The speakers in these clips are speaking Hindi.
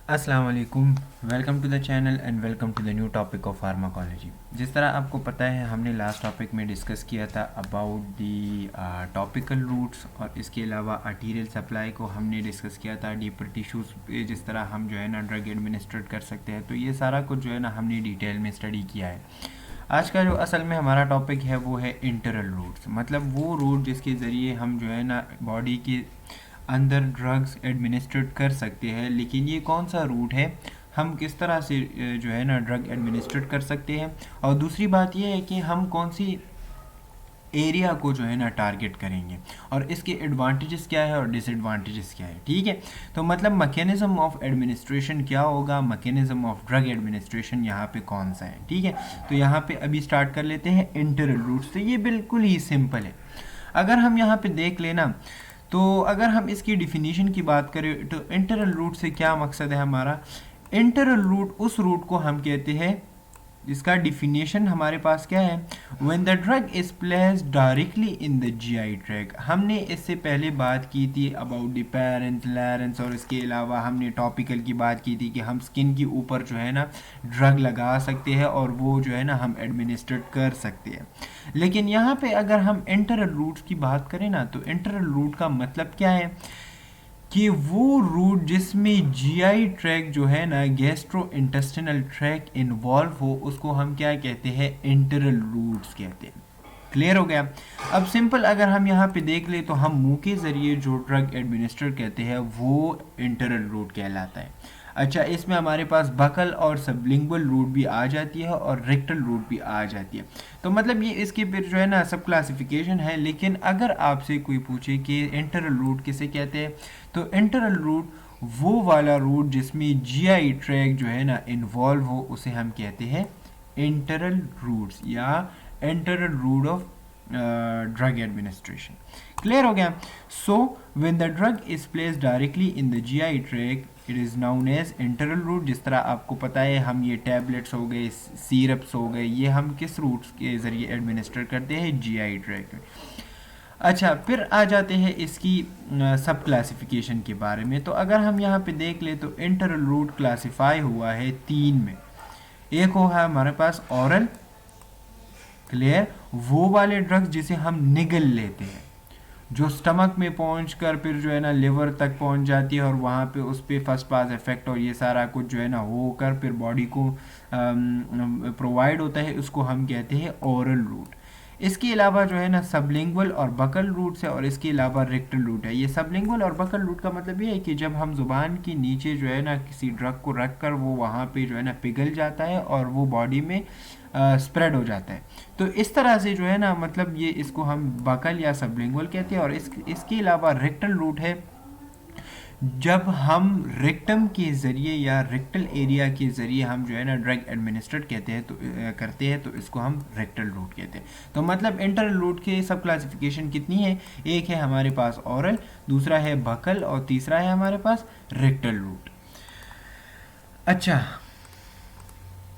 अस्सलाम वालेकुम, welcome to the channel and welcome to the new topic of pharmacology. जिस तरह आपको पता है हमने लास्ट टॉपिक में डिस्कस किया था अबाउट दी टॉपिकल रूट्स, और इसके अलावा आर्टीरियल सप्लाई को हमने डिस्कस किया था, डीपर टिश्यूज़ पे जिस तरह हम जो है ना ड्रग एडमिनिस्ट्रेट कर सकते हैं। तो ये सारा कुछ जो है ना हमने डिटेल में स्टडी किया है। आज का जो असल में हमारा टॉपिक है वो है इंटरल रूट्स, मतलब वो रूट जिसके ज़रिए हम जो है ना बॉडी के अंदर ड्रग्स एडमिनिस्ट्रेट कर सकते हैं। लेकिन ये कौन सा रूट है, हम किस तरह से जो है ना ड्रग एडमिनिस्ट्रेट कर सकते हैं, और दूसरी बात ये है कि हम कौन सी एरिया को जो है ना टारगेट करेंगे, और इसके एडवांटेजेस क्या है और डिसएडवांटेजेस क्या है। ठीक है, तो मतलब मैकेनिज्म ऑफ एडमिनिस्ट्रेशन क्या होगा, मैकेनिज्म ऑफ ड्रग एडमिनिस्ट्रेशन यहाँ पे कौन सा है। ठीक है, तो यहाँ पे अभी स्टार्ट कर लेते हैं इंटरल रूट्स। तो ये बिल्कुल ही सिंपल है। अगर हम यहाँ पे देख लेना, तो अगर हम इसकी डिफिनीशन की बात करें तो इंटरल रूट से क्या मकसद है हमारा। इंटरल रूट उस रूट को हम कहते हैं जिसका डिफिनेशन हमारे पास क्या है, when the drug is placed directly in the GI tract. हमने इससे पहले बात की थी अबाउट द पेरेंट लैरेंस, और इसके अलावा हमने टॉपिकल की बात की थी कि हम स्किन के ऊपर जो है ना ड्रग लगा सकते हैं और वो जो है ना हम एडमिनिस्ट्रेट कर सकते हैं। लेकिन यहाँ पे अगर हम इंटरल रूट्स की बात करें ना, तो इंटरल रूट का मतलब क्या है कि वो रूट जिसमें जीआई ट्रैक जो है ना गैस्ट्रो इंटेस्टिनल ट्रैक इन्वॉल्व हो, उसको हम क्या कहते हैं, इंटरल रूट्स कहते हैं। क्लियर हो गया। अब सिंपल अगर हम यहाँ पे देख ले तो हम मुंह के ज़रिए जो ड्रग एडमिनिस्टर कहते हैं वो इंटरल रूट कहलाता है। अच्छा, इसमें हमारे पास बकल और सबलिंगुअल रूट भी आ जाती है और रेक्टल रूट भी आ जाती है। तो मतलब ये इसके फिर जो है ना सब क्लासिफिकेशन है। लेकिन अगर आपसे कोई पूछे कि इंटरल रूट किसे कहते हैं, तो इंटरल रूट वो वाला रूट जिसमें जीआई ट्रैक जो है ना इन्वॉल्व हो, उसे हम कहते हैं इंटरल रूट्स या enteral route of drug administration. Clear हो गया। So when the drug is placed directly in the GI tract it is known as enteral route. जिस तरह आपको पता है हम ये टैबलेट्स हो गए, सीरप्स हो गए, ये हम किस रूट्स के ज़रिए एडमिनिस्टर करते हैं, जीआई ट्रैक में। अच्छा, फिर आ जाते हैं इसकी सब क्लासिफिकेशन के बारे में। तो अगर हम यहाँ पे देख ले तो इंटरल रूट क्लासिफाई हुआ है तीन में। एक हो है हमारे पास ऑरल, क्लियर, वो वाले ड्रग्स जिसे हम निगल लेते हैं, जो स्टमक में पहुंचकर फिर जो है ना लिवर तक पहुंच जाती है और वहाँ पे उस पर फर्स्ट पास इफेक्ट और ये सारा कुछ जो है ना होकर फिर बॉडी को प्रोवाइड होता है, उसको हम कहते हैं ओरल रूट। इसके अलावा जो है ना सबलिंगुअल और बकल रूट्स है, और इसके अलावा रेक्टल रूट है। ये सबलिंगुअल और बकल रूट का मतलब ये है कि जब हम ज़ुबान के नीचे जो है ना किसी ड्रग को रख कर वो वहाँ पे जो है ना पिघल जाता है और वो बॉडी में स्प्रेड हो जाता है। तो इस तरह से जो है ना मतलब ये इसको हम बकल या सबलिंगुअल कहते हैं। और इसके अलावा रेक्टल रूट है, जब हम रेक्टम के ज़रिए या रेक्टल एरिया के ज़रिए हम जो है ना ड्रग एडमिनिस्ट्रेट कहते हैं तो करते हैं, तो इसको हम रेक्टल रूट कहते हैं। तो मतलब इंटरल रूट के सब क्लासिफिकेशन कितनी है, एक है हमारे पास ऑरल, दूसरा है बकल और तीसरा है हमारे पास रेक्टल रूट। अच्छा,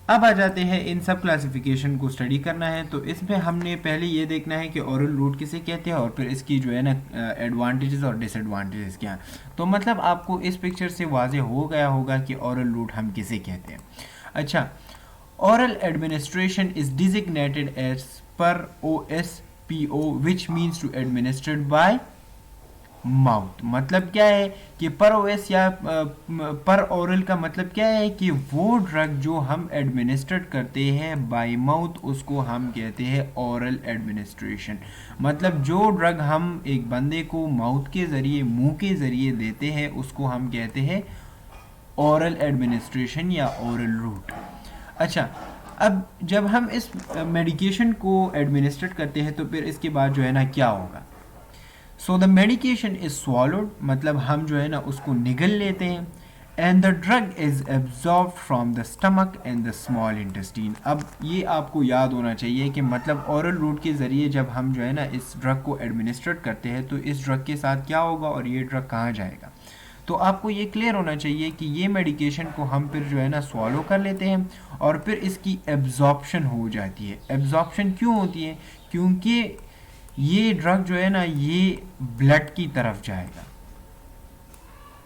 अब आ जाते हैं इन सब क्लासिफिकेशन को स्टडी करना है। तो इसमें हमने पहले ये देखना है कि ओरल रूट किसे कहते हैं और फिर इसकी जो है ना एडवांटेजेस और डिसएडवांटेजेस क्या हैं। तो मतलब आपको इस पिक्चर से वाजे हो गया होगा कि ओरल रूट हम किसे कहते हैं। अच्छा, oral administration is designated as per OSPO which means to administered by mouth. मतलब क्या है कि पर ओएस या पर ओरल का मतलब क्या है कि वो ड्रग जो हम एडमिनिस्ट्रेट करते हैं बाय माउथ, उसको हम कहते हैं ओरल एडमिनिस्ट्रेशन। मतलब जो ड्रग हम एक बंदे को माउथ के ज़रिए, मुंह के ज़रिए देते हैं, उसको हम कहते हैं ओरल एडमिनिस्ट्रेशन या ओरल रूट। अच्छा, अब जब हम इस मेडिकेशन को एडमिनिस्ट्रेट करते हैं तो फिर इसके बाद जो है ना क्या होगा। So the medication is swallowed, मतलब हम जो है ना उसको निगल लेते हैं, and the drug is absorb from the stomach and the small intestine. अब ये आपको याद होना चाहिए कि मतलब ओरल रूट के ज़रिए जब हम जो है ना इस ड्रग को एडमिनिस्ट्रेट करते हैं तो इस ड्रग के साथ क्या होगा और ये ड्रग कहाँ जाएगा। तो आपको ये क्लियर होना चाहिए कि ये मेडिकेशन को हम फिर जो है ना स्वॉलो कर लेते हैं और फिर इसकी एब्जॉर्प्शन हो जाती है। एब्जॉर्प्शन क्यों होती है, क्योंकि ये ड्रग जो है ना ये ब्लड की तरफ जाएगा।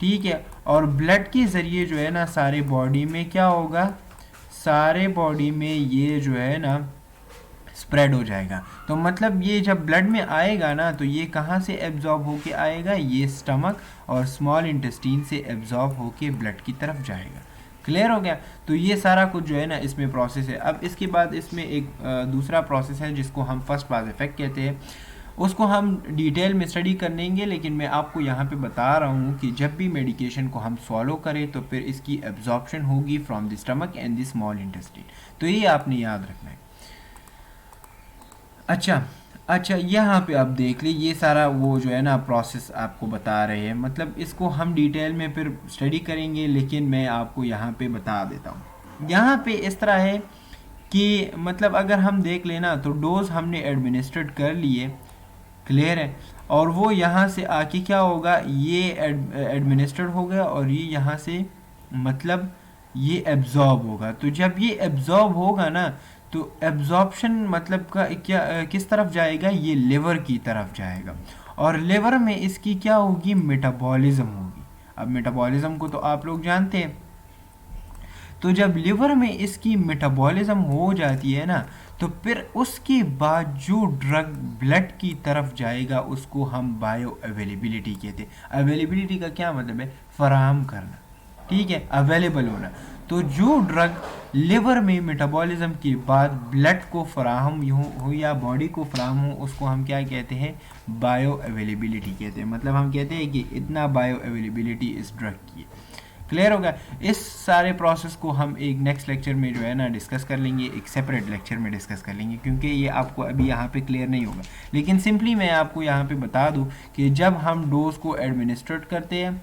ठीक है, और ब्लड के ज़रिए जो है ना सारे बॉडी में क्या होगा, सारे बॉडी में ये जो है ना स्प्रेड हो जाएगा। तो मतलब ये जब ब्लड में आएगा ना तो ये कहाँ से एब्जॉर्ब होके आएगा, ये स्टमक और स्मॉल इंटेस्टीन से एब्जॉर्ब होके ब्लड की तरफ जाएगा। क्लियर हो गया। तो ये सारा कुछ जो है ना इसमें प्रोसेस है। अब इसके बाद इसमें एक दूसरा प्रोसेस है जिसको हम फर्स्ट पास इफेक्ट कहते हैं, उसको हम डिटेल में स्टडी कर लेंगे, लेकिन मैं आपको यहाँ पे बता रहा हूँ कि जब भी मेडिकेशन को हम सॉलो करें तो फिर इसकी एब्जॉर्प्शन होगी from the stomach and the small intestine. तो ये आपने याद रखना है। अच्छा, यहाँ पे आप देख ली ये सारा वो जो है ना प्रोसेस आपको बता रहे हैं, मतलब इसको हम डिटेल में फिर स्टडी करेंगे, लेकिन मैं आपको यहाँ पे बता देता हूँ। यहाँ पे इस तरह है कि मतलब अगर हम देख लेना तो डोज हमने एडमिनिस्ट्रेट कर लिए, क्लियर है, और वो यहाँ से आके क्या होगा, ये एडमिनिस्ट्रेट हो गया और ये यहाँ से मतलब ये एब्जॉर्ब होगा। तो जब ये एब्जॉर्ब होगा ना तो एब्जॉर्प्शन मतलब का क्या किस तरफ जाएगा, ये लिवर की तरफ जाएगा, और लिवर में इसकी क्या होगी, मेटाबॉलिज्म होगी। अब मेटाबॉलिज्म को तो आप लोग जानते हैं। तो जब लिवर में इसकी मेटाबॉलिज्म हो जाती है ना तो फिर उसके बाद जो ड्रग ब्लड की तरफ जाएगा उसको हम बायो अवेलेबिलिटी कहते हैं। अवेलेबिलिटी का क्या मतलब है, फराहम करना, ठीक है, अवेलेबल होना। तो जो ड्रग लिवर में मेटाबॉलिज्म के बाद ब्लड को फराहम हो या बॉडी को फराहम हो उसको हम क्या कहते हैं, बायो अवेलेबिलिटी कहते हैं। मतलब हम कहते हैं कि इतना बायो अवेलेबिलिटी इस ड्रग की है। क्लियर होगा। इस सारे प्रोसेस को हम एक नेक्स्ट लेक्चर में जो है ना डिस्कस कर लेंगे, एक सेपरेट लेक्चर में डिस्कस कर लेंगे, क्योंकि ये आपको अभी यहाँ पे क्लियर नहीं होगा। लेकिन सिंपली मैं आपको यहाँ पे बता दूँ कि जब हम डोज को एडमिनिस्ट्रेट करते हैं,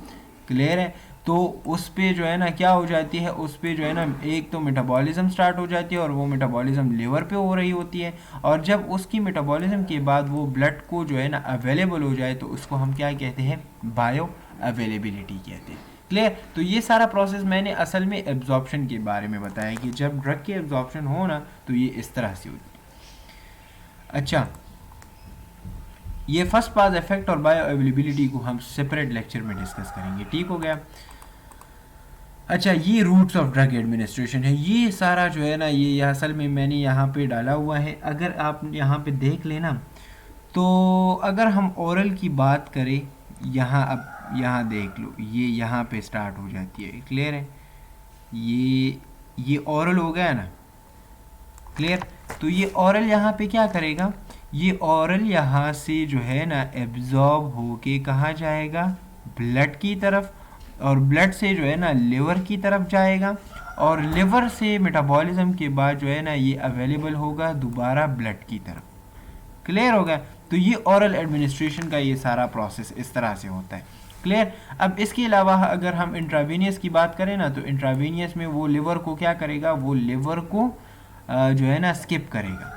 क्लियर है, तो उस पे जो है ना क्या हो जाती है, उस पे जो है ना एक तो मेटाबॉलिज्म स्टार्ट हो जाती है और वो मेटाबॉलिज्म लिवर पे हो रही होती है, और जब उसकी मेटाबॉलिज्म के बाद वो ब्लड को जो है ना अवेलेबल हो जाए तो उसको हम क्या कहते हैं, बायो अवेलेबिलिटी कहते हैं। क्लियर। तो ये सारा प्रोसेस मैंने असल में एब्जॉर्प्शन के बारे में बताया कि जब ड्रग की एब्जॉर्प्शन हो ना तो ये इस तरह से होती है। अच्छा, ये फर्स्ट पास इफेक्ट और बायो अवेलेबिलिटी को हम सेपरेट लेक्चर में डिस्कस करेंगे, ठीक हो गया। अच्छा, ये रूट्स ऑफ ड्रग एडमिनिस्ट्रेशन है, ये सारा जो है ना ये असल में मैंने यहाँ पे डाला हुआ है। अगर आप यहाँ पे देख लेना तो अगर हम ओरल की बात करें, यहाँ अब यहाँ देख लो, ये यहाँ पे स्टार्ट हो जाती है, क्लियर है, ये ओरल हो गया ना, क्लियर। तो ये ओरल यहाँ पे क्या करेगा, ये ओरल यहाँ से जो है ना एब्जॉर्ब होके कहाँ जाएगा, ब्लड की तरफ, और ब्लड से जो है ना लिवर की तरफ जाएगा, और लिवर से मेटाबॉलिज्म के बाद जो है ना ये अवेलेबल होगा दोबारा ब्लड की तरफ। क्लियर हो गया। तो ये ओरल एडमिनिस्ट्रेशन का ये सारा प्रोसेस इस तरह से होता है। क्लियर। अब इसके अलावा अगर हम इंट्रावेनियस की बात करें ना तो इंट्रावेनियस में वो लिवर को क्या करेगा, वो लिवर को जो है ना स्किप करेगा।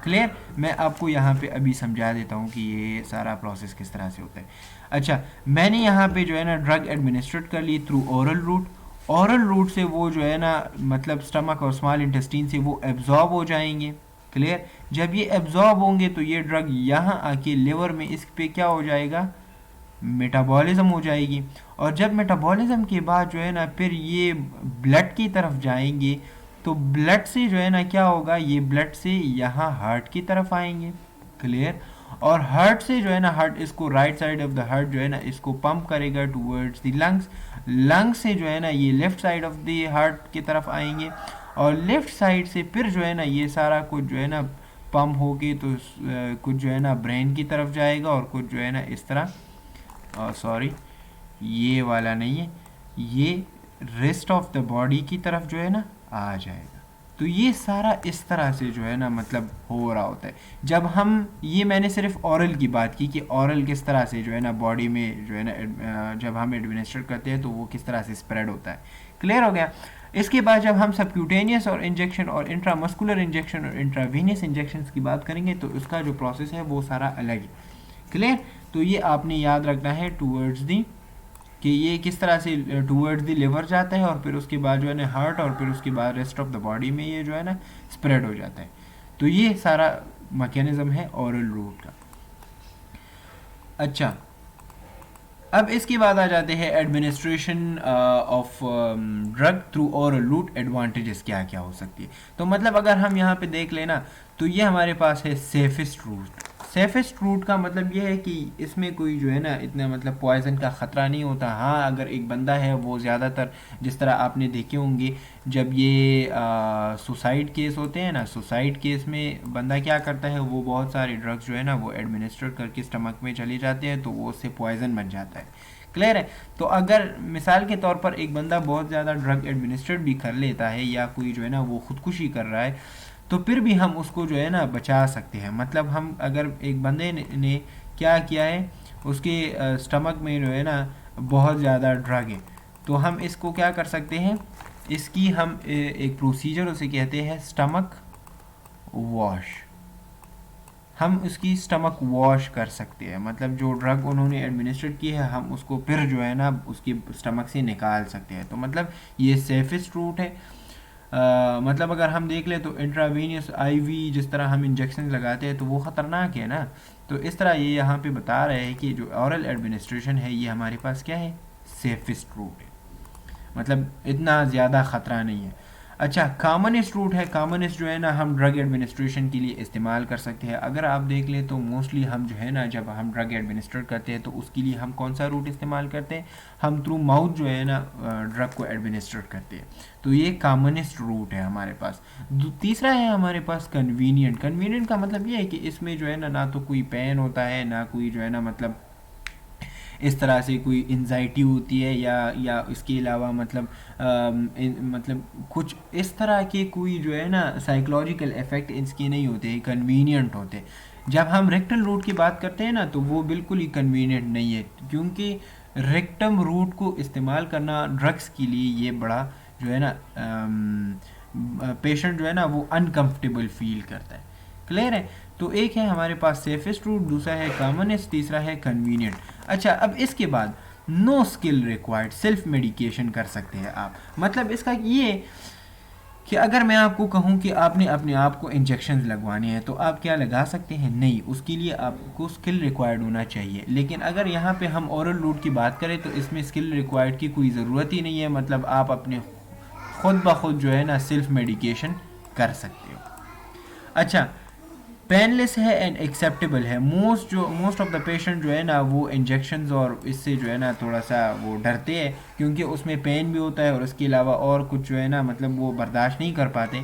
क्लियर। मैं आपको यहाँ पे अभी समझा देता हूँ कि ये सारा प्रोसेस किस तरह से होता है। अच्छा, मैंने यहाँ पे जो है ना ड्रग एडमिनिस्ट्रेट कर ली through oral route. Oral route से वो जो है ना मतलब स्टमक और स्मॉल इंटेस्टीन से वो एब्जॉर्ब हो जाएंगे। क्लियर। जब ये एब्जॉर्ब होंगे तो ये ड्रग यहाँ आके लिवर में इस पे क्या हो जाएगा, मेटाबॉलिज्म हो जाएगी, और जब मेटाबॉलिज्म के बाद जो है ना फिर ये ब्लड की तरफ जाएंगे, तो ब्लड से जो है ना क्या होगा, ये ब्लड से यहाँ हार्ट की तरफ आएंगे। क्लियर। और हार्ट से जो है ना हार्ट इसको right side of the heart जो है ना इसको पंप करेगा टूवर्ड्स द लंग्स। लंग्स से जो है ना ये left side of the heart की तरफ आएंगे, और लेफ्ट साइड से फिर जो है ना ये सारा कुछ जो है ना पंप होके तो कुछ जो है ना ब्रेन की तरफ जाएगा, और कुछ जो है ना इस तरह, सॉरी ये वाला नहीं है, ये रेस्ट ऑफ द बॉडी की तरफ जो है ना आ जाएगा। तो ये सारा इस तरह से जो है ना मतलब हो रहा होता है। जब हम ये मैंने सिर्फ ऑरल की बात की कि ऑरल किस तरह से जो है ना बॉडी में जो है ना जब हम एडमिनिस्ट्रेट करते हैं तो वो किस तरह से स्प्रेड होता है। क्लियर हो गया। इसके बाद जब हम सबक्यूटेनियस और इंजेक्शन और इंट्रामस्कुलर इंजेक्शन और इंट्रावेनियस इंजेक्शन की बात करेंगे तो उसका जो प्रोसेस है वो सारा अलग है। क्लियर। तो ये आपने याद रखना है टूवर्ड्स दी कि ये किस तरह से टूवर्ड्स द लिवर जाता है, और फिर उसके बाद जो है ना हार्ट, और फिर उसके बाद रेस्ट ऑफ द बॉडी में ये जो है ना स्प्रेड हो जाता है। तो ये सारा मैकेनिज्म है ओरल रूट का। अच्छा, अब इसके बाद आ जाते हैं administration of drug through oral root, advantages क्या क्या हो सकती है। तो मतलब अगर हम यहाँ पे देख लेना तो ये हमारे पास है सेफेस्ट रूट। सेफेस्ट रूट का मतलब ये है कि इसमें कोई जो है ना इतना मतलब पॉइजन का ख़तरा नहीं होता। हाँ, अगर एक बंदा है वो ज़्यादातर जिस तरह आपने देखे होंगे जब ये सुसाइड केस होते हैं ना, सुसाइड केस में बंदा क्या करता है, वो बहुत सारे ड्रग्स जो है ना वो एडमिनिस्टर करके स्टमक में चले जाते हैं, तो वो उससे पॉइजन बन जाता है। क्लियर है। तो अगर मिसाल के तौर पर एक बंदा बहुत ज़्यादा ड्रग एडमिनिस्ट्रेट भी कर लेता है या कोई जो है ना वो खुदकुशी कर रहा है, तो फिर भी हम उसको जो है ना बचा सकते हैं। मतलब हम अगर एक बंदे ने क्या किया है, उसके स्टमक में जो है ना बहुत ज़्यादा ड्रग है, तो हम इसको क्या कर सकते हैं, इसकी हम एक प्रोसीजर उसे कहते हैं स्टमक वॉश। हम उसकी स्टमक वॉश कर सकते हैं, मतलब जो ड्रग उन्होंने एडमिनिस्ट्रेट की है हम उसको फिर जो है ना उसकी स्टमक से निकाल सकते हैं। तो मतलब ये सेफेस्ट रूट है। मतलब अगर हम देख लें तो इंट्रावेनियस आईवी जिस तरह हम इंजेक्शन लगाते हैं तो वो ख़तरनाक है ना, तो इस तरह ये यहाँ पे बता रहे हैं कि जो ऑरल एडमिनिस्ट्रेशन है ये हमारे पास क्या है, सेफेस्ट रूट है, मतलब इतना ज़्यादा ख़तरा नहीं है। अच्छा, कॉमनेस्ट रूट है। कॉमनेस्ट जो है ना हम ड्रग एडमिनिस्ट्रेशन के लिए इस्तेमाल कर सकते हैं। अगर आप देख लें तो मोस्टली हम जो है ना जब हम ड्रग एडमिनिस्ट्रेट करते हैं तो उसके लिए हम कौन सा रूट इस्तेमाल करते हैं, हम थ्रू माउथ जो है ना ड्रग को एडमिनिस्ट्रेट करते हैं। तो ये कॉमनेस्ट रूट है हमारे पास। तीसरा है हमारे पास कन्वीनियंट। कन्वीनियंट का मतलब ये है कि इसमें जो है ना तो कोई पेन होता है, ना कोई जो है ना मतलब इस तरह से कोई एंजाइटी होती है या इसके अलावा मतलब कुछ इस तरह के कोई जो है ना साइकोलॉजिकल इफ़ेक्ट इसके नहीं होते हैं, कन्वीनियंट होते। जब हम रेक्टल रूट की बात करते हैं ना तो वो बिल्कुल ही कन्वीनियंट नहीं है, क्योंकि रेक्टम रूट को इस्तेमाल करना ड्रग्स के लिए ये बड़ा जो है ना पेशेंट जो है ना वो अनकंफर्टेबल फील करता है। क्लियर है। तो एक है हमारे पास सेफेस्ट रूट, दूसरा है कॉमनेस्ट, तीसरा है कन्वीनियंट। अच्छा, अब इसके बाद no skill required, self medication कर सकते हैं आप। मतलब इसका ये कि अगर मैं आपको कहूं कि आपने अपने आप को इंजेक्शन लगवाने हैं तो आप क्या लगा सकते हैं, नहीं, उसके लिए आपको स्किल रिक्वायर्ड होना चाहिए। लेकिन अगर यहाँ पे हम ओरल रूट की बात करें तो इसमें स्किल रिक्वायर्ड की कोई ज़रूरत ही नहीं है, मतलब आप अपने खुद ब खुद जो है ना सेल्फ मेडिकेशन कर सकते हो। अच्छा, पेनलेस है एंड एक्सेप्टेबल है। मोस्ट ऑफ द पेशेंट जो है ना वो इंजेक्शंस और इससे जो है ना थोड़ा सा वो डरते हैं, क्योंकि उसमें पेन भी होता है और उसके अलावा और कुछ जो है ना मतलब वो बर्दाश्त नहीं कर पाते।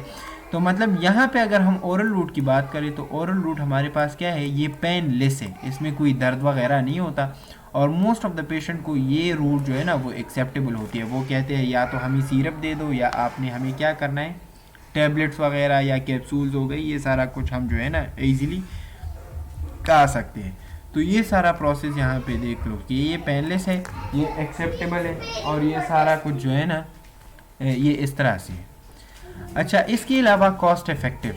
तो मतलब यहाँ पे अगर हम ओरल रूट की बात करें तो ओरल रूट हमारे पास क्या है, ये पेनलेस है, इसमें कोई दर्द वगैरह नहीं होता और मोस्ट ऑफ द पेशेंट को ये रूट जो है ना वो एक्सेप्टेबल होती है। वो कहते हैं या तो हमें सिरप दे दो या आपने हमें क्या करना है, टैबलेट्स वगैरह या कैप्सूल्स हो गई, ये सारा कुछ हम जो है ना इजीली खा सकते हैं। तो ये सारा प्रोसेस यहाँ पे देख लो कि ये पेनलेस है, ये एक्सेप्टेबल है और ये सारा कुछ जो है ना ये इस तरह से है। अच्छा, इसके अलावा कॉस्ट इफेक्टिव।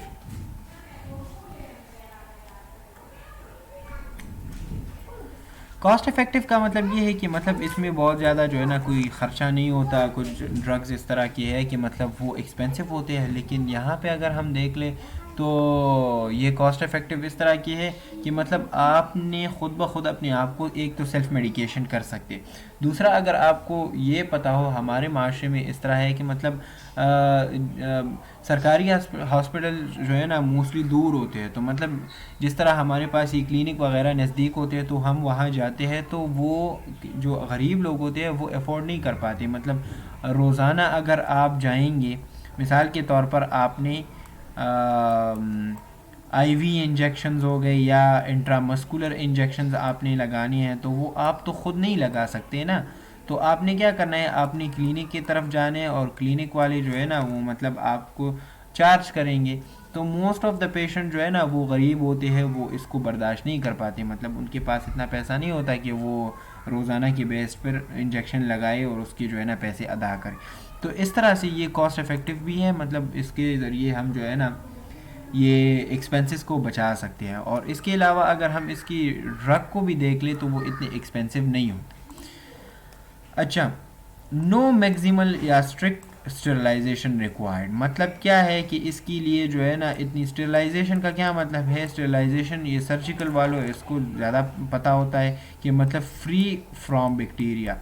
कॉस्ट इफेक्टिव का मतलब ये है कि मतलब इसमें बहुत ज़्यादा जो है ना कोई ख़र्चा नहीं होता। कुछ ड्रग्स इस तरह की है कि मतलब वो एक्सपेंसिव होते हैं, लेकिन यहाँ पे अगर हम देख लें तो ये कॉस्ट इफेक्टिव इस तरह की है कि मतलब आपने ख़ुद ब खुद अपने आप को एक तो सेल्फ मेडिकेशन कर सकते। दूसरा, अगर आपको ये पता हो हमारे माशरे में इस तरह है कि मतलब सरकारी हॉस्पिटल जो है ना मोस्टली दूर होते हैं, तो मतलब जिस तरह हमारे पास ये क्लिनिक वगैरह नज़दीक होते हैं तो हम वहाँ जाते हैं, तो वो जो गरीब लोग होते हैं वो अफोर्ड नहीं कर पाते। मतलब रोज़ाना अगर आप जाएंगे, मिसाल के तौर पर आपने आईवी इंजेक्शंस हो गए या इंट्रामस्कुलर इंजेक्शंस आपने लगाने हैं, तो वो आप तो ख़ुद नहीं लगा सकते ना। तो आपने क्या करना है, आपने क्लिनिक की तरफ जाना है और क्लिनिक वाले जो है ना वो मतलब आपको चार्ज करेंगे। तो मोस्ट ऑफ द पेशेंट जो है ना वो गरीब होते हैं, वो इसको बर्दाश्त नहीं कर पाते, मतलब उनके पास इतना पैसा नहीं होता कि वो रोज़ाना के बेस पर इंजेक्शन लगाए और उसके जो है ना पैसे अदा करें। तो इस तरह से ये कॉस्ट इफ़ेक्टिव भी है, मतलब इसके ज़रिए हम जो है ना ये एक्सपेंसेस को बचा सकते हैं। और इसके अलावा अगर हम इसकी ड्रग को भी देख लें तो वो इतने एक्सपेंसिव नहीं होते। अच्छा, नो मैक्सिमल या स्ट्रिक्ट स्टेरिलाइजेशन रिक्वायर्ड। मतलब क्या है कि इसके लिए जो है ना इतनी स्टेरिलाइजेशन का क्या मतलब है, स्टेरिलाइजेशन ये सर्जिकल वालों इसको ज़्यादा पता होता है कि मतलब फ्री फ्रॉम बैक्टीरिया,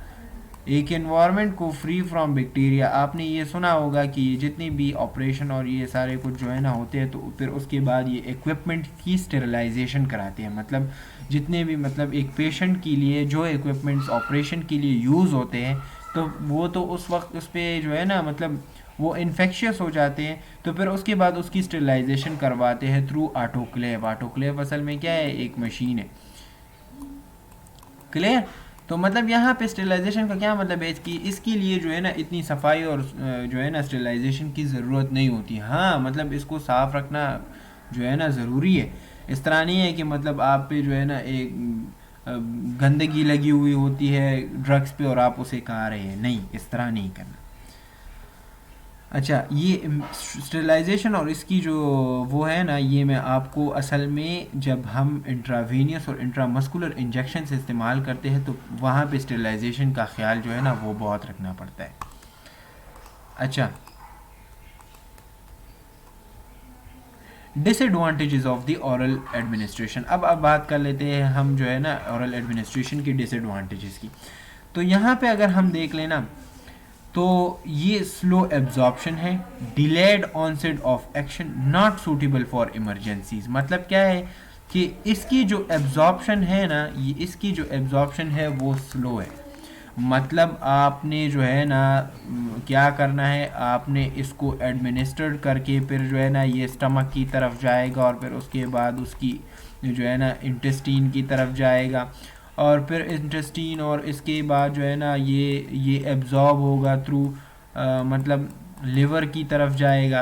एक एनवायरनमेंट को फ्री फ्रॉम बैक्टीरिया। आपने ये सुना होगा कि जितनी भी ऑपरेशन और ये सारे कुछ जो है ना होते हैं, तो फिर उसके बाद ये इक्विपमेंट की स्टेरिलाइजेशन कराते हैं। मतलब जितने भी मतलब एक पेशेंट के लिए जो इक्विपमेंट्स ऑपरेशन के लिए यूज़ होते हैं, तो वो तो उस वक्त उस पर जो है ना मतलब वो इन्फेक्शियस हो जाते हैं, तो फिर उसके बाद उसकी स्टेरिलाइजेशन करवाते हैं थ्रू ऑटोक्लेव। ऑटोक्लेव असल में क्या है, एक मशीन है। क्लियर? तो मतलब यहाँ पे स्टेरिलाइजेशन का क्या मतलब है, इसके लिए जो है ना इतनी सफाई और जो है ना स्टेरिलाइजेशन की ज़रूरत नहीं होती। हाँ मतलब इसको साफ़ रखना जो है ना ज़रूरी है। इस तरह नहीं है कि मतलब आप पे जो है ना एक गंदगी लगी हुई होती है ड्रग्स पे और आप उसे खा रहे हैं, नहीं, इस तरह नहीं करना। अच्छा, ये स्टेरिलाइजेशन और इसकी जो वो है ना, ये मैं आपको असल में जब हम इंट्रावेनियस और इंट्रामस्कुलर इंजेक्शन से इस्तेमाल करते हैं तो वहाँ पे स्टेरिलाइजेशन का ख्याल जो है ना वो बहुत रखना पड़ता है। अच्छा, disadvantages of the oral administration. अब बात कर लेते हैं हम जो है ना ओरल एडमिनिस्ट्रेशन की डिसएडवांटेजेस की। तो यहाँ पे अगर हम देख लेना तो ये स्लो एब्जॉर्प्शन है, delayed onset of action, not suitable for emergencies. मतलब क्या है कि इसकी जो एब्जॉर्प्शन है ना, ये इसकी जो एब्जॉर्प्शन है वो स्लो है। मतलब आपने जो है ना क्या करना है, आपने इसको एडमिनिस्ट्रेट करके फिर जो है ना ये स्टमक की तरफ जाएगा और फिर उसके बाद उसकी जो है ना इंटेस्टीन की तरफ जाएगा और फिर इंटेस्टीन और इसके बाद जो है ना ये एब्जॉर्ब होगा थ्रू मतलब लिवर की तरफ जाएगा।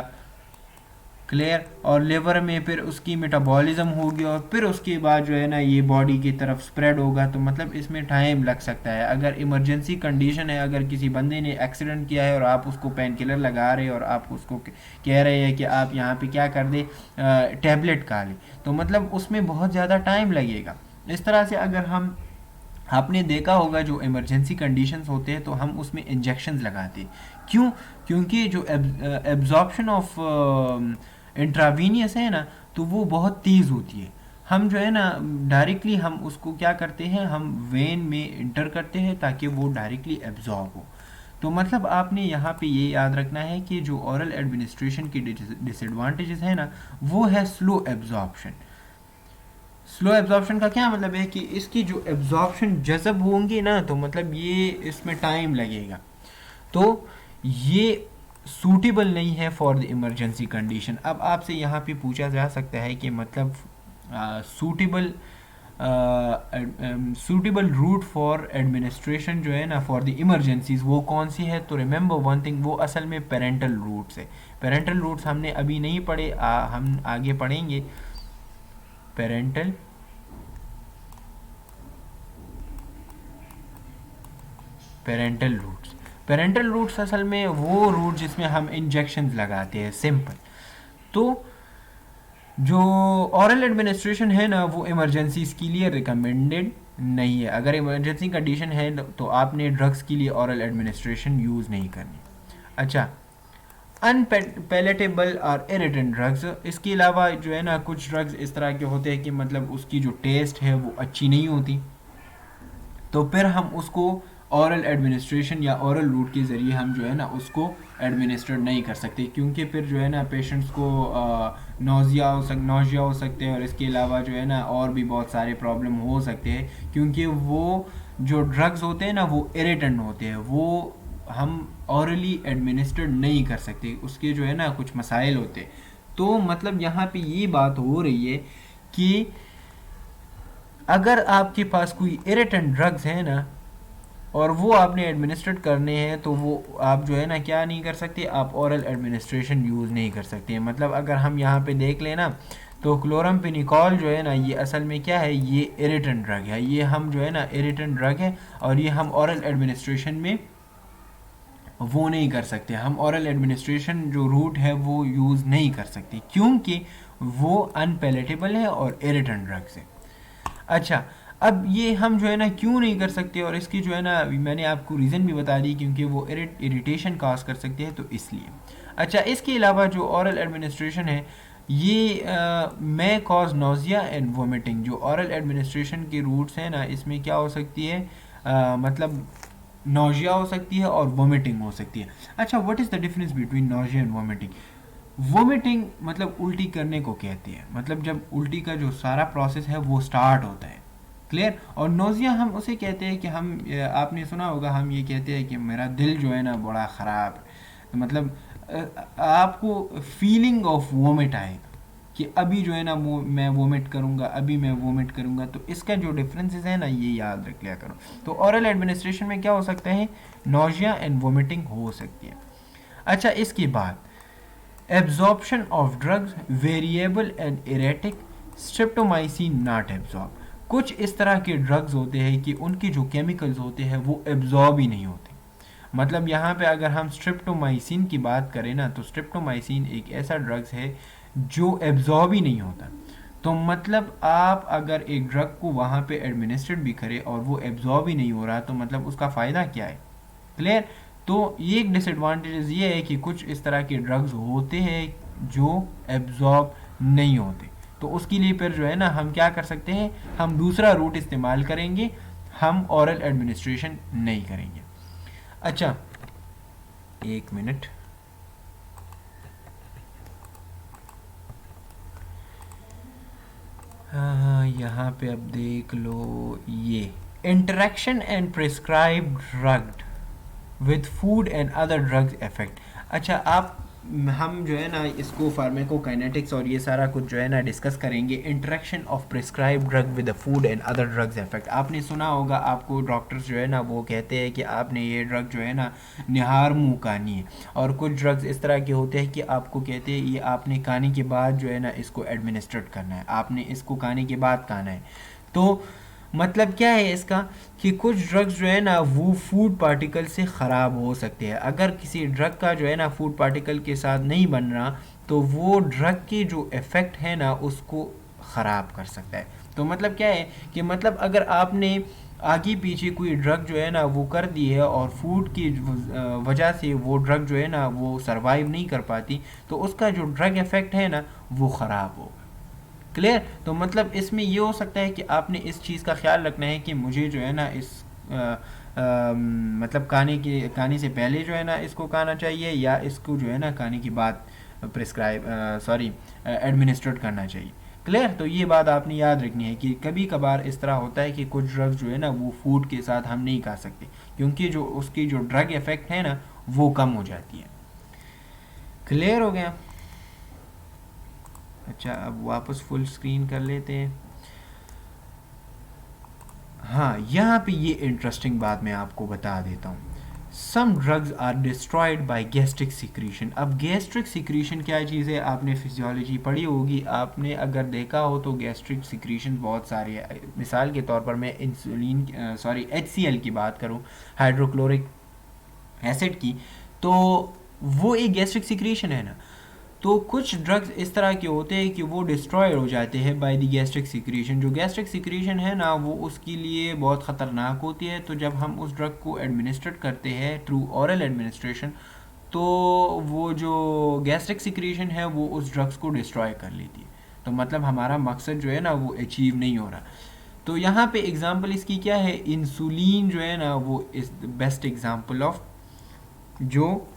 क्लियर? और लिवर में फिर उसकी मेटाबॉलिज्म होगी और फिर उसके बाद जो है ना ये बॉडी की तरफ स्प्रेड होगा। तो मतलब इसमें टाइम लग सकता है। अगर इमरजेंसी कंडीशन है, अगर किसी बंदे ने एक्सीडेंट किया है और आप उसको पेन किलर लगा रहे हैं और आप उसको कह रहे हैं कि आप यहाँ पे क्या कर दे, टैबलेट खा ले, तो मतलब उसमें बहुत ज़्यादा टाइम लगेगा। इस तरह से अगर हम आपने देखा होगा जो इमरजेंसी कंडीशंस होते हैं तो हम उसमें इंजेक्शंस लगाते हैं। क्यों? क्योंकि जो एब्जॉर्प्शन ऑफ इंट्रावीनियस है ना, तो वो बहुत तेज़ होती है। हम जो है ना डायरेक्टली हम उसको क्या करते हैं, हम वेन में इंटर करते हैं ताकि वो डायरेक्टली एब्जॉर्ब हो। तो मतलब आपने यहाँ पे ये याद रखना है कि जो ओरल एडमिनिस्ट्रेशन की डिसएडवांटेजेस है ना, वो है स्लो एब्जॉर्प्शन। स्लो एब्जॉर्प्शन का क्या मतलब है कि इसकी जो एब्जॉर्प्शन जज़ब होंगी ना, तो मतलब ये इसमें टाइम लगेगा, तो ये सूटेबल नहीं है फॉर द इमरजेंसी कंडीशन। अब आपसे यहाँ पे पूछा जा सकता है कि मतलब सूटेबल रूट फॉर एडमिनिस्ट्रेशन जो है ना फॉर द इमरजेंसीज वो कौन सी है। तो रिमेंबर वन थिंग, वो असल में पेरेंटल रूट्स है। पेरेंटल रूट्स हमने अभी नहीं पढ़े, हम आगे पढ़ेंगे। पेरेंटल रूट्स, पेरेंटल रूट्स असल में वो रूट जिसमें हम इंजेक्शंस लगाते हैं, सिंपल। तो जो ऑरल एडमिनिस्ट्रेशन है ना वो इमरजेंसीज के लिए रिकमेंडेड नहीं है। अगर इमरजेंसी कंडीशन है तो आपने ड्रग्स के लिए ऑरल एडमिनिस्ट्रेशन यूज़ नहीं करनी। अच्छा, अनपैलेटेबल और इरिटेंट ड्रग्स, इसके अलावा जो है ना कुछ ड्रग्स इस तरह के होते हैं कि मतलब उसकी जो टेस्ट है वो अच्छी नहीं होती, तो फिर हम उसको औरल एडमिनिस्ट्रेशन या औरल रूट के ज़रिए हम जो है ना उसको एडमिनिस्ट्रेट नहीं कर सकते, क्योंकि फिर जो है ना पेशेंट्स को नोज़िया हो सकते हैं और इसके अलावा जो है ना और भी बहुत सारे प्रॉब्लम हो सकते हैं, क्योंकि वो जो ड्रग्स होते हैं ना वो इरिटेंट होते हैं, वो हम औरली एडमिनिस्ट्रेट नहीं कर सकते, उसके जो है ना कुछ मसाइल होते हैं। तो मतलब यहाँ पे ये बात हो रही है कि अगर आपके पास कोई इरिटेंट ड्रग्स है ना और वो आपने एडमिनिस्ट्रेट करने हैं, तो वो आप जो है ना क्या नहीं कर सकते, आप औरल एडमिनिस्ट्रेशन यूज़ नहीं कर सकते। मतलब अगर हम यहाँ पे देख लेना तो क्लोरमफेनिकॉल जो है ना ये असल में क्या है, ये इरिटेंट ड्रग है, ये हम जो है ना इरिटेंट ड्रग है और ये हम औरल एडमिनिस्ट्रेशन में वो नहीं कर सकते, हम औरल एडमिनिस्ट्रेशन जो रूट है वो यूज़ नहीं कर सकते, क्योंकि वो अनपैलेटेबल है और इरिटेंट ड्रग्स है। अच्छा, अब ये हम जो है ना क्यों नहीं कर सकते, और इसकी जो है ना मैंने आपको रीज़न भी बता दी, क्योंकि वो इरिटेशन काज कर सकते हैं, तो इसलिए। अच्छा, इसके अलावा जो औरल एडमिनिस्ट्रेशन है ये may cause nausea and vomiting. जो औरल एडमिनिस्ट्रेशन के रूट्स हैं ना, इसमें क्या हो सकती है, मतलब नोजिया हो सकती है और वोमिटिंग हो सकती है। अच्छा, what is the difference between nausea and vomiting? Vomiting मतलब उल्टी करने को कहती है, मतलब जब उल्टी का जो सारा प्रोसेस है वो स्टार्ट होता है, क्लियर। और नोजिया हम उसे कहते हैं कि हम आपने सुना होगा, हम ये कहते हैं कि मेरा दिल जो है ना बड़ा ख़राब है, तो मतलब आपको फीलिंग ऑफ वोमिट आएगा कि अभी जो है ना वो मैं वोमिट करूँगा, अभी मैं वोमिट करूँगा। तो इसका जो डिफरेंसेस है ना ये याद रख लिया करो। तो ओरल एडमिनिस्ट्रेशन में क्या हो सकता है, नोजिया एंड वोमिटिंग हो सकती है। अच्छा, इसके बाद absorption of drugs variable and erratic, streptomycin not absorb. कुछ इस तरह के ड्रग्स होते हैं कि उनके जो केमिकल्स होते हैं वो एब्जॉर्ब ही नहीं होते। मतलब यहाँ पे अगर हम स्ट्रिप्टोमाइसिन की बात करें ना, तो स्ट्रिप्टोमाइसिन एक ऐसा ड्रग्स है जो एब्जॉर्ब ही नहीं होता। तो मतलब आप अगर एक ड्रग को वहाँ पे एडमिनिस्ट्रेट भी करें और वो एब्जॉर्ब ही नहीं हो रहा, तो मतलब उसका फ़ायदा क्या है, क्लियर। तो ये एक डिसएडवांटेज ये है कि कुछ इस तरह के ड्रग्स होते हैं जो एब्जॉर्ब नहीं होते। तो उसके लिए फिर जो है ना हम क्या कर सकते हैं, हम दूसरा रूट इस्तेमाल करेंगे, हम ओरल एडमिनिस्ट्रेशन नहीं करेंगे। अच्छा, एक मिनट, हाँ यहाँ पे अब देख लो, ये interaction and prescribe drug with food and other drugs effect. अच्छा, आप हम जो है ना इसको फार्माकोकाइनेटिक्स और ये सारा कुछ जो है ना डिस्कस करेंगे। Interaction of prescribe drug with the food and other drugs effect. आपने सुना होगा, आपको डॉक्टर्स जो है ना वो कहते हैं कि आपने ये ड्रग जो है ना निहार मुँह खानी है, और कुछ ड्रग्स इस तरह के होते हैं कि आपको कहते हैं ये आपने खाने के बाद जो है ना इसको एडमिनिस्ट्रेट करना है, आपने इसको खाने के बाद खाना है। तो मतलब क्या है इसका, कि कुछ ड्रग्स जो है ना वो फूड पार्टिकल से ख़राब हो सकते हैं। अगर किसी ड्रग का जो है ना फूड पार्टिकल के साथ नहीं बन रहा, तो वो ड्रग के जो इफ़ेक्ट है ना उसको ख़राब कर सकता है। तो मतलब क्या है कि मतलब अगर आपने आगे पीछे कोई ड्रग जो है ना वो कर दी है और फूड की वजह से वो ड्रग जो है ना वो सरवाइव नहीं कर पाती, तो उसका जो ड्रग इफ़ेक्ट है ना वो ख़राब होगा, क्लियर। तो मतलब इसमें ये हो सकता है कि आपने इस चीज़ का ख्याल रखना है कि मुझे जो है ना इस मतलब खाने से पहले जो है ना इसको खाना चाहिए, या इसको जो है ना खाने के बाद एडमिनिस्ट्रेट करना चाहिए, क्लियर। तो ये बात आपने याद रखनी है कि कभी कभार इस तरह होता है कि कुछ ड्रग्स जो है ना वो फूड के साथ हम नहीं खा सकते, क्योंकि जो उसकी जो ड्रग इफेक्ट है ना वो कम हो जाती है, क्लियर हो गया। अच्छा, अब वापस फुल स्क्रीन कर लेते हैं। हाँ, यहाँ पे ये इंटरेस्टिंग बात मैं आपको बता देता हूँ। Some drugs are destroyed by gastric secretion. अब गैस्ट्रिक सिक्रीशन क्या चीज़ है, आपने फिजियोलॉजी पढ़ी होगी, आपने अगर देखा हो तो गैस्ट्रिक सिक्रीशन बहुत सारे है। मिसाल के तौर पर मैं HCl की बात करूँ, हाइड्रोक्लोरिक एसिड की, तो वो एक गैस्ट्रिक सिक्रीशन है ना। तो कुछ ड्रग्स इस तरह के होते हैं कि वो डिस्ट्रॉय हो जाते हैं बाय द गैस्ट्रिक सिक्रीशन। जो गैस्ट्रिक सिक्रीशन है ना वो उसके लिए बहुत ख़तरनाक होती है। तो जब हम उस ड्रग को एडमिनिस्ट्रेट करते हैं थ्रू ऑरल एडमिनिस्ट्रेशन, तो वो जो गैस्ट्रिक सिक्रीशन है वो उस ड्रग्स को डिस्ट्रॉय कर लेती है। तो मतलब हमारा मकसद जो है ना वो अचीव नहीं हो रहा। तो यहाँ पे एग्जांपल इसकी क्या है, इंसुलिन जो है ना वो is the best example of जो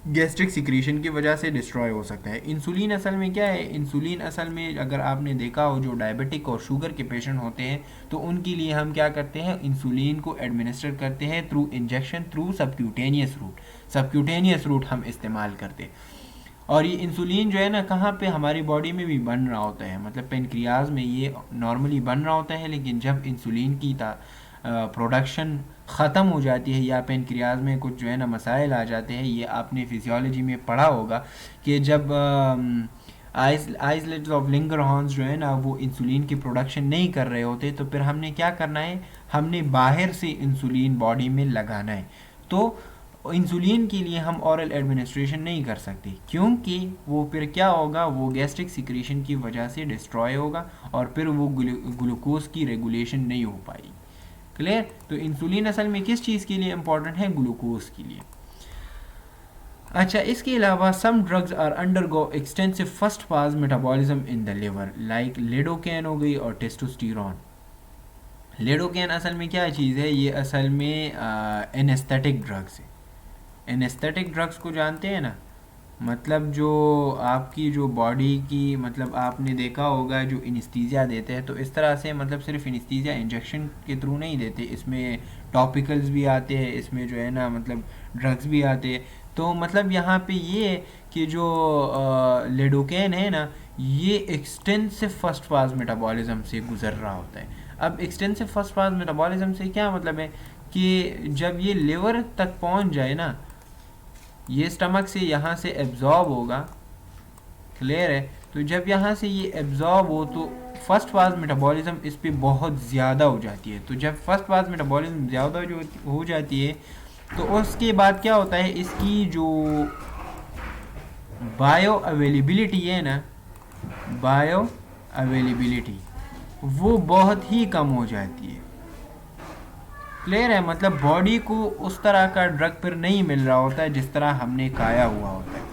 गैस्ट्रिक सिक्रीशन की वजह से डिस्ट्रॉय हो सकता है। इंसुलिन असल में क्या है, इंसुलिन असल में अगर आपने देखा हो जो डायबिटिक और शुगर के पेशेंट होते हैं, तो उनके लिए हम क्या करते हैं, इंसुलिन को एडमिनिस्टर करते हैं through injection, through subcutaneous route. Subcutaneous route हम इस्तेमाल करते हैं। और ये इंसुलिन जो है ना कहाँ पे, हमारी बॉडी में भी बन रहा होता है, मतलब पेनक्रियाज में ये नॉर्मली बन रहा होता है। लेकिन जब इंसुलिन की प्रोडक्शन ख़त्म हो जाती है या पेनक्रियाज में कुछ जो है ना मसाइल आ जाते हैं, ये आपने फिजियोलॉजी में पढ़ा होगा कि जब आइसलेट्स ऑफ लिंगरहॉर्न्स जो है ना वो इंसुलिन की प्रोडक्शन नहीं कर रहे होते, तो फिर हमने क्या करना है, हमने बाहर से इंसुलिन बॉडी में लगाना है। तो इंसुलिन के लिए हम ऑरल एडमिनिस्ट्रेशन नहीं कर सकते, क्योंकि वो फिर क्या होगा, वो गैस्ट्रिक सिक्रीशन की वजह से डिस्ट्रॉय होगा और फिर वो ग्लूकोज की रेगुलेशन नहीं हो पाएगी। क्लियर? तो इंसुलिन असल में किस चीज़ के लिए इंपॉर्टेंट है? ग्लूकोज के लिए। अच्छा, इसके अलावा some drugs are undergo extensive first pass metabolism in the liver, like lidocaine हो गई और टेस्टोस्टेरोन। लिडोकैन असल में क्या चीज़ है? ये असल में एनेस्थेटिक ड्रग्स है। एनेस्थेटिक ड्रग्स को जानते हैं ना, मतलब जो आपकी जो बॉडी की, मतलब आपने देखा होगा जो इनिस्थीजिया देते हैं, तो इस तरह से मतलब सिर्फ इनिस्थीजिया इंजेक्शन के थ्रू नहीं देते, इसमें टॉपिकल्स भी आते हैं, इसमें जो है ना मतलब ड्रग्स भी आते हैं। तो मतलब यहाँ पे ये कि जो लिडोकैन है ना, ये एक्सटेंसिव फर्स्ट पास मेटाबॉलिज्म से गुजर रहा होता है। अब एक्सटेंसिव फर्स्ट पास मेटाबॉलिज्म से क्या मतलब है कि जब ये लिवर तक पहुँच जाए ना, ये स्टमक से यहाँ से एब्जॉर्ब होगा। क्लियर है? तो जब यहाँ से ये एब्जॉर्ब हो तो फर्स्ट पास मेटाबॉलिज्म इस पे बहुत ज़्यादा हो जाती है। तो जब फर्स्ट पास मेटाबॉलिज्म ज़्यादा जो हो जाती है तो उसके बाद क्या होता है, इसकी जो बायो अवेलेबिलिटी है ना, बायो अवेलेबिलिटी वो बहुत ही कम हो जाती है। क्लियर है? मतलब बॉडी को उस तरह का ड्रग फिर नहीं मिल रहा होता है जिस तरह हमने खाया हुआ होता है।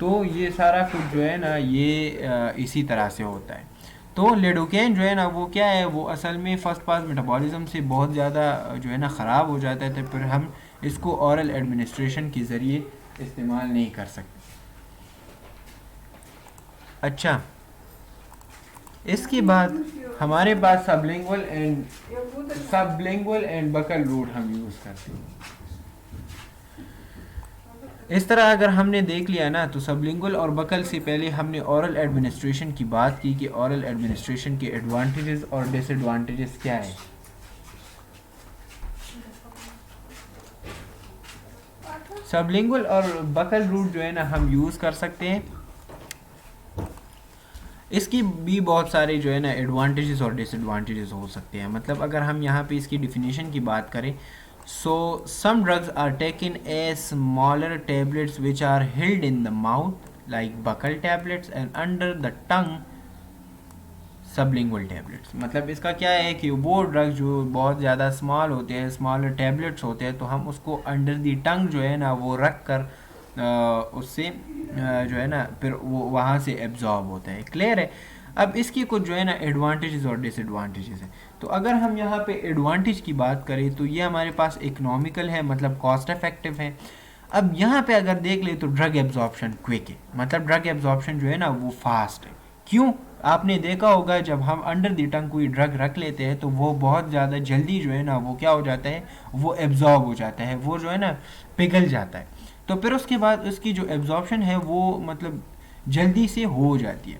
तो ये सारा कुछ जो है ना ये इसी तरह से होता है। तो लिडोकैन जो है ना वो क्या है, वो असल में फर्स्ट पास मेटाबॉलिज्म से बहुत ज़्यादा जो है ना ख़राब हो जाता है, तो फिर हम इसको ऑरल एडमिनिस्ट्रेशन के ज़रिए इस्तेमाल नहीं कर सकते। अच्छा, इसके बाद हमारे पास सबलिंगुअल एंड बकल रूट हम यूज़ करते हैं। इस तरह अगर हमने देख लिया ना, तो सबलिंगुअल और बकल से पहले हमने ऑरल एडमिनिस्ट्रेशन की बात की कि ऑरल एडमिनिस्ट्रेशन के एडवांटेजेस और डिसएडवांटेजेस क्या है। सबलिंगुअल और बकल रूट जो है ना हम यूज़ कर सकते हैं। इसकी भी बहुत सारे जो है ना एडवांटेजेस और डिसएडवांटेजेस हो सकते हैं। मतलब अगर हम यहाँ पे इसकी डिफिनीशन की बात करें, so some drugs are taken as smaller tablets which are held in the mouth like buccal tablets and under the tongue sublingual tablets. मतलब इसका क्या है कि वो ड्रग्स जो बहुत ज़्यादा स्मॉल होते हैं, स्मॉलर टैबलेट्स होते हैं, तो हम उसको अंडर दी टंग जो है ना वो रख कर उससे जो है ना फिर वो वहाँ से एब्जॉर्ब होता है। क्लियर है? अब इसकी कुछ जो है ना एडवांटेजेस और डिसएडवांटेजेस है। तो अगर हम यहाँ पे एडवांटेज की बात करें तो ये हमारे पास इकोनॉमिकल है, मतलब कॉस्ट इफेक्टिव है। अब यहाँ पे अगर देख ले तो ड्रग एब्जॉर्प्शन क्विक है, मतलब ड्रग एब्जॉर्प्शन जो है ना वो फास्ट है। क्यों? आपने देखा होगा जब हम अंडर द टंग कोई ड्रग रख लेते हैं तो वो बहुत ज़्यादा जल्दी जो है ना वो क्या हो जाता है, वो एब्जॉर्ब हो जाता है, वो जो है ना पिघल जाता है। तो फिर उसके बाद उसकी जो एब्जॉर्प्शन है वो मतलब जल्दी से हो जाती है।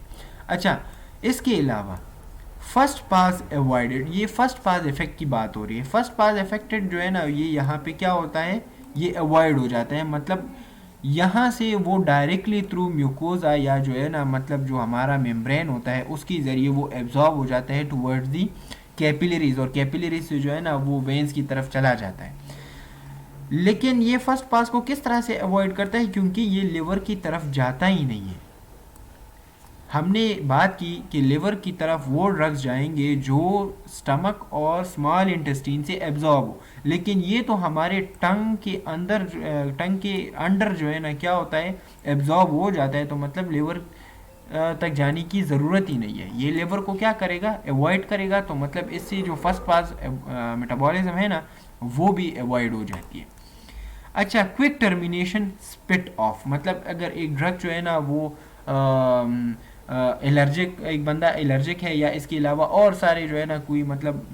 अच्छा, इसके अलावा फर्स्ट पास अवॉइडेड, ये फर्स्ट पास इफेक्ट की बात हो रही है। फर्स्ट पास इफेक्टेड जो है ना ये यहाँ पे क्या होता है, ये अवॉइड हो जाता है। मतलब यहाँ से वो डायरेक्टली थ्रू म्यूकोजा या जो है ना मतलब जो हमारा मेम्ब्रेन होता है उसके ज़रिए वो एब्जॉर्ब हो जाता है टुवर्ड्स दी कैपिलरीज, और कैपिलरीज से जो है ना वो वेंस की तरफ चला जाता है। लेकिन ये फर्स्ट पास को किस तरह से अवॉइड करता है, क्योंकि ये लिवर की तरफ जाता ही नहीं है। हमने बात की कि लिवर की तरफ वो ड्रग्स जाएंगे जो स्टमक और स्मॉल इंटेस्टीन से एब्जॉर्ब हो, लेकिन ये तो हमारे टंग के अंदर, टंग के अंडर जो है ना क्या होता है, एब्जॉर्ब हो जाता है। तो मतलब लिवर तक जाने की ज़रूरत ही नहीं है, ये लिवर को क्या करेगा, अवॉइड करेगा। तो मतलब इससे जो फर्स्ट पास मेटाबॉलिज्म है ना वो भी अवॉइड हो जाती है। अच्छा, क्विक टर्मिनेशन स्पिट ऑफ, मतलब अगर एक ड्रग जो है ना वो एलर्जिक, एक बंदा एलर्जिक है या इसके अलावा और सारे जो है ना कोई मतलब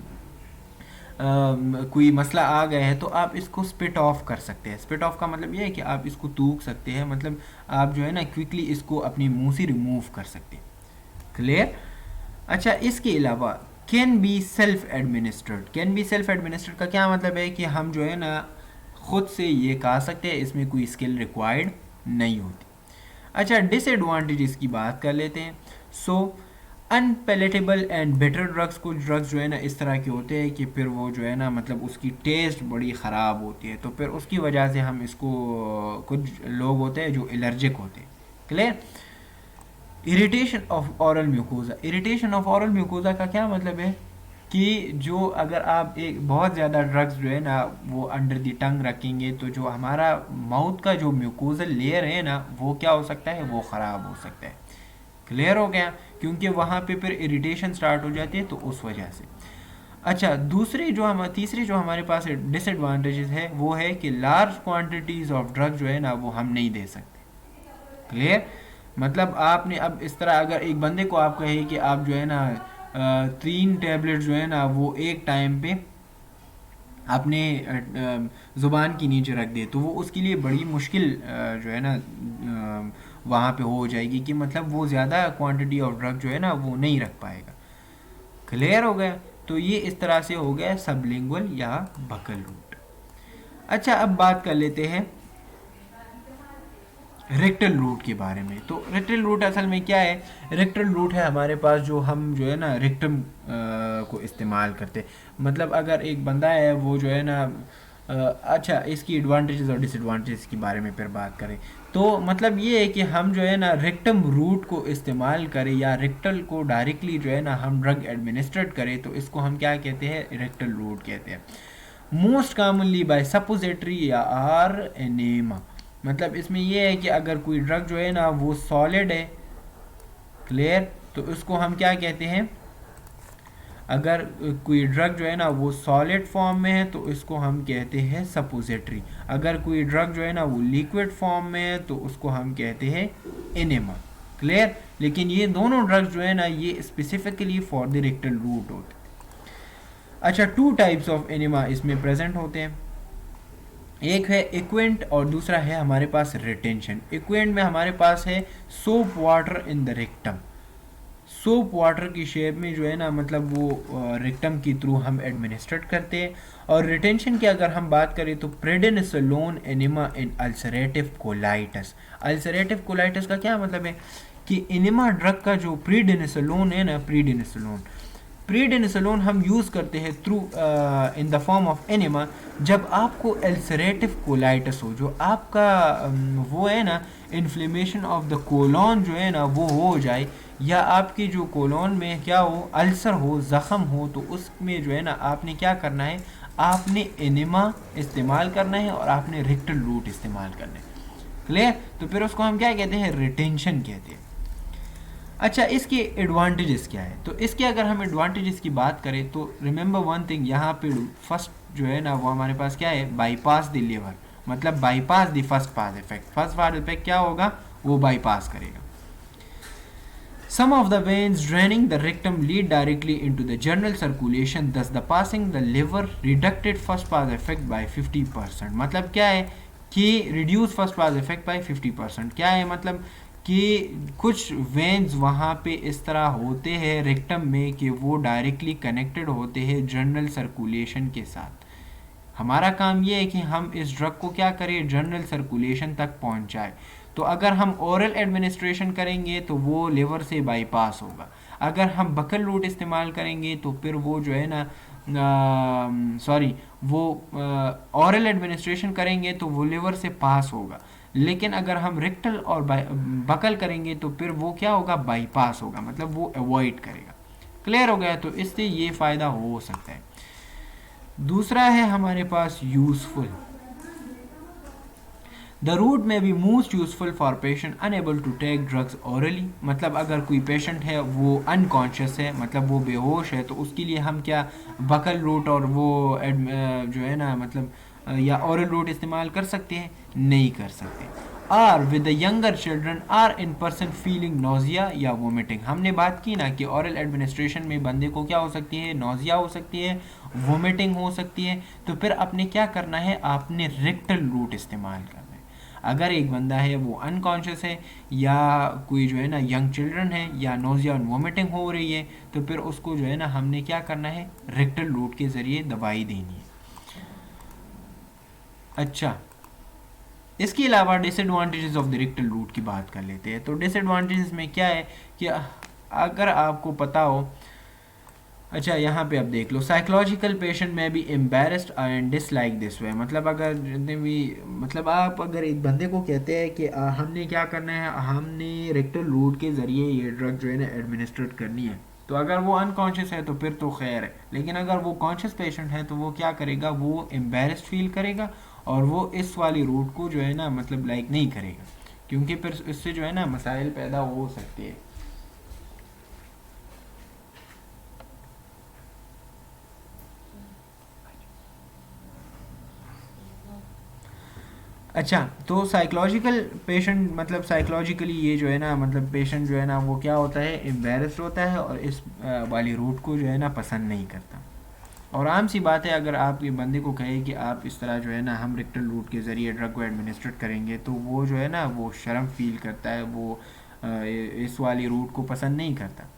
कोई मसला आ गया है, तो आप इसको स्पिट ऑफ कर सकते हैं। स्पिट ऑफ का मतलब ये है कि आप इसको थूक सकते हैं, मतलब आप जो है ना क्विकली इसको अपनी मुंह से रिमूव कर सकते हैं। क्लियर? अच्छा, इसके अलावा can be self administered. Can be self administered का क्या मतलब है कि हम जो है ना खुद से ये खा सकते हैं, इसमें कोई स्किल रिक्वायर्ड नहीं होती। अच्छा, डिसएडवांटेजेस की बात कर लेते हैं। सो अनपेलेटेबल एंड बिटर ड्रग्स, कुछ ड्रग्स जो है ना इस तरह के होते हैं कि फिर वो जो है ना मतलब उसकी टेस्ट बड़ी ख़राब होती है, तो फिर उसकी वजह से हम इसको, कुछ लोग होते हैं जो एलर्जिक होते हैं। Clear. Irritation of oral mucosa, irritation of oral mucosa का क्या मतलब है कि जो अगर आप एक बहुत ज़्यादा ड्रग्स जो है ना वो अंडर दी टंग रखेंगे तो जो हमारा माउथ का जो म्यूकोजल लेयर है ना वो क्या हो सकता है, वो ख़राब हो सकता है। क्लियर हो गया, क्योंकि वहाँ पे फिर इरिटेशन स्टार्ट हो जाती है तो उस वजह से। अच्छा, तीसरी जो हमारे पास डिसएडवांटेजेस है वो है कि लार्ज क्वांटिटीज़ ऑफ ड्रग जो है ना वो हम नहीं दे सकते। क्लियर। मतलब आपने अब इस तरह अगर एक बंदे को आप कहे कि आप जो है ना 3 टैबलेट जो है ना वो एक टाइम पे अपने ज़ुबान के नीचे रख दे, तो वो उसके लिए बड़ी मुश्किल जो है ना वहाँ पे हो जाएगी कि मतलब वो ज़्यादा क्वांटिटी ऑफ ड्रग जो है ना वो नहीं रख पाएगा। क्लियर हो गया। तो ये इस तरह से हो गया सबलिंगुअल या बकल रूट। अच्छा, अब बात कर लेते हैं रेक्टल रूट के बारे में। तो रेक्टल रूट असल में क्या है? रेक्टल रूट है हमारे पास जो हम जो है ना रेक्टम को इस्तेमाल करते हैं। मतलब अगर एक बंदा है वो जो है ना अच्छा, इसकी एडवांटेजेस और डिसएडवांटेजेस के बारे में फिर बात करें तो मतलब ये है कि हम जो है ना रेक्टम रूट को इस्तेमाल करें या रेक्टल को डायरेक्टली जो है ना हम ड्रग एडमिनिस्ट्रेट करें तो इसको हम क्या कहते हैं? रेक्टल रूट कहते हैं। मोस्ट कॉमनली बाय सपोजिटरी या आर एनेमा। मतलब इसमें यह है कि अगर कोई ड्रग जो है ना वो सॉलिड है, क्लियर, तो उसको हम क्या कहते हैं? अगर कोई ड्रग जो है ना वो सॉलिड फॉर्म में है तो इसको हम कहते हैं सपोजिटरी। अगर कोई ड्रग जो है ना वो लिक्विड फॉर्म में है तो उसको हम कहते हैं एनेमा। क्लियर। लेकिन ये दोनों ड्रग्स जो है ना ये specifically for the rectal route होते हैं। अच्छा, 2 टाइप्स ऑफ एनेमा इसमें प्रेजेंट होते हैं। एक है इक्वेंट और दूसरा है हमारे पास रिटेंशन। इक्वेंट में हमारे पास है soap water in the rectum. Soap water की शेप में जो है ना मतलब वो रेक्टम की थ्रू हम एडमिनिस्ट्रेट करते हैं। और रिटेंशन की अगर हम बात करें तो प्रेडेनिसोलोन एनिमा इन अल्सरेटिव कोलाइटिस। अल्सरेटिव कोलाइटिस का क्या मतलब है कि एनिमा ड्रग का जो प्रेडेनिसोलोन है ना, प्रीडेनिसोलोन हम यूज़ करते हैं through in the form of enema जब आपको अल्सरेटिव कोलाइटिस हो, जो आपका वो है ना इन्फ्लेमेशन ऑफ द कोलोन जो है ना वो हो जाए, या आपकी जो कोलोन में क्या हो, अल्सर हो, ज़ख़म हो, तो उसमें जो है ना आपने क्या करना है? आपने एनिमा इस्तेमाल करना है और आपने रेक्टल रूट इस्तेमाल करना है। क्लियर। तो फिर उसको हम क्या कहते हैं? रिटेंशन कहते हैं। अच्छा, इसके एडवांटेजेस क्या है? तो इसके अगर हम एडवांटेजेस की बात करें तो रिमेंबर वन थिंग, यहाँ पे फर्स्ट जो है ना वो हमारे पास क्या है? बाईपास द लीवर, मतलब bypass the first pass effect. First pass effect क्या होगा? वो बाईपास करेगा। Some of the veins draining the rectum lead directly into the general circulation, thus the passing the liver reduced first pass effect by 50%। मतलब क्या है कि reduce first pass effect by 50%। क्या है मतलब कि कुछ वेन्स वहाँ पे इस तरह होते हैं रेक्टम में कि वो डायरेक्टली कनेक्टेड होते हैं जनरल सर्कुलेशन के साथ। हमारा काम ये है कि हम इस ड्रग को क्या करें? जनरल सर्कुलेशन तक पहुँचाएं। तो अगर हम ओरल एडमिनिस्ट्रेशन करेंगे तो वो लिवर से बाईपास होगा। अगर हम बकल रूट इस्तेमाल करेंगे तो फिर वो जो है ना वो ओरल एडमिनिस्ट्रेशन करेंगे तो वो लिवर से पास होगा। लेकिन अगर हम रेक्टल और बकल करेंगे तो फिर वो क्या होगा? बाईपास होगा, मतलब वो अवॉइड करेगा। क्लियर हो गया। तो इससे ये फ़ायदा हो सकता है। दूसरा है हमारे पास useful. The route may be most useful for patient unable to take drugs orally. मतलब अगर कोई पेशेंट है वो अनकॉन्शियस है, मतलब वो बेहोश है, तो उसके लिए हम क्या बकल रूट और वो जो है ना मतलब या ओरल रूट इस्तेमाल कर सकते हैं? नहीं कर सकते। Or with the younger children or in person feeling nausea या वोमिटिंग। हमने बात की ना कि ओरल एडमिनिस्ट्रेशन में बंदे को क्या हो सकती है? नोजिया हो सकती है, वोमिटिंग हो सकती है। तो फिर आपने क्या करना है? आपने रेक्टल रूट इस्तेमाल करना है। अगर एक बंदा है वो अनकॉन्शियस है या कोई जो है ना यंग चिल्ड्रन है या नोजिया और वोमिटिंग हो रही है तो फिर उसको जो है ना हमने क्या करना है? रेक्टल रूट के ज़रिए दवाई देनी है। अच्छा, इसके अलावा disadvantages of the rectal route की बात कर लेते हैं। तो डिसएडवांटेजेस में क्या है कि अगर आपको पता हो, अच्छा यहाँ पे आप देख लो, साइकोलॉजिकल पेशेंट में भी embarrassed and dislike this way, मतलब अगर जितने भी, मतलब आप अगर एक बंदे को कहते हैं कि हमने क्या करना है, हमने रेक्टल रूट के ज़रिए ये ड्रग जो है ना एडमिनिस्ट्रेट करनी है, तो अगर वो अनकॉन्शियस है तो फिर तो खैर है, लेकिन अगर वो कॉन्शियस पेशेंट है तो वो क्या करेगा, वो एम्बेरस्ड फील करेगा और वो इस वाली रूट को जो है ना मतलब लाइक नहीं करेगा, क्योंकि फिर इससे जो है ना मसाइल पैदा हो सकते हैं। अच्छा, तो साइकोलॉजिकल पेशेंट मतलब साइकोलॉजिकली ये जो है ना मतलब पेशेंट जो है ना वो क्या होता है, एम्बेरस्ड होता है और इस वाली रूट को जो है ना पसंद नहीं करता। और आम सी बात है, अगर आप ये बंदे को कहें कि आप इस तरह जो है ना हम रेक्टल रूट के ज़रिए ड्रग को एडमिनिस्ट्रेट करेंगे, तो वो जो है ना वो शर्म फील करता है, वो इस वाली रूट को पसंद नहीं करता।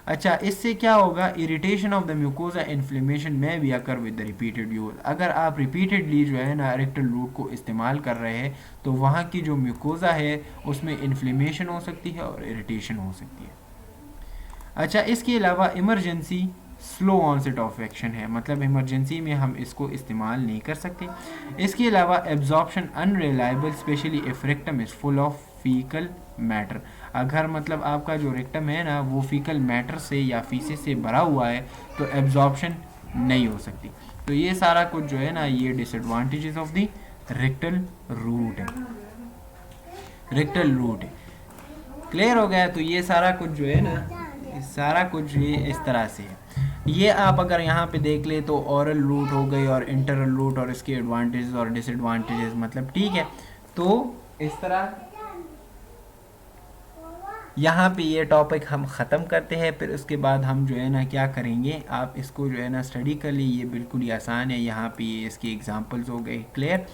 अच्छा, इससे क्या होगा, irritation of the mucosa inflammation में भी occur with the repeated use, अगर आप रिपीटेडली जो है ना रेक्टल रूट को इस्तेमाल कर रहे हैं तो वहाँ की जो म्यूकोजा है उसमें इन्फ्लेमेशन हो सकती है और इरिटेशन हो सकती है। अच्छा, इसके अलावा emergency slow onset of action है, मतलब इमरजेंसी में हम इसको इस्तेमाल नहीं कर सकते। इसके अलावा absorption unreliable, specially if rectum is full of faecal matter, अगर मतलब आपका जो रेक्टम है ना वो फीकल मैटर से या फीसेस से भरा हुआ है तो एब्जॉर्प्शन नहीं हो सकती। तो ये सारा कुछ जो है ना ये disadvantages of the rectal route है, रेक्टल रूट है। क्लियर हो गया? तो ये सारा कुछ जो है ना, सारा कुछ ये इस तरह से है। ये आप अगर यहाँ पे देख ले तो ओरल रूट हो गई और इंटरल रूट और इसके एडवांटेजेस और डिसएडवांटेजेस, मतलब ठीक है। तो इस तरह यहाँ पे ये टॉपिक हम ख़त्म करते हैं, फिर उसके बाद हम जो है ना क्या करेंगे, आप इसको जो है ना स्टडी कर ली, ये बिल्कुल ही आसान है। यहाँ पे ये इसकी एग्जांपल्स हो गए क्लियर,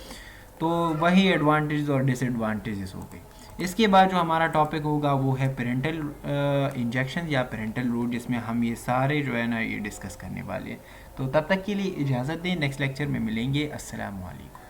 तो वही एडवांटेजेस और डिसएडवांटेजेस हो गए। इसके बाद जो हमारा टॉपिक होगा वो है पेरेंटल इंजेक्शन या पेरेंटल रूट, जिसमें हम ये सारे जो है ना ये डिस्कस करने वाले हैं। तो तब तक के लिए इजाज़त दें, नेक्स्ट लेक्चर में मिलेंगे। अस्सलाम वालेकुम।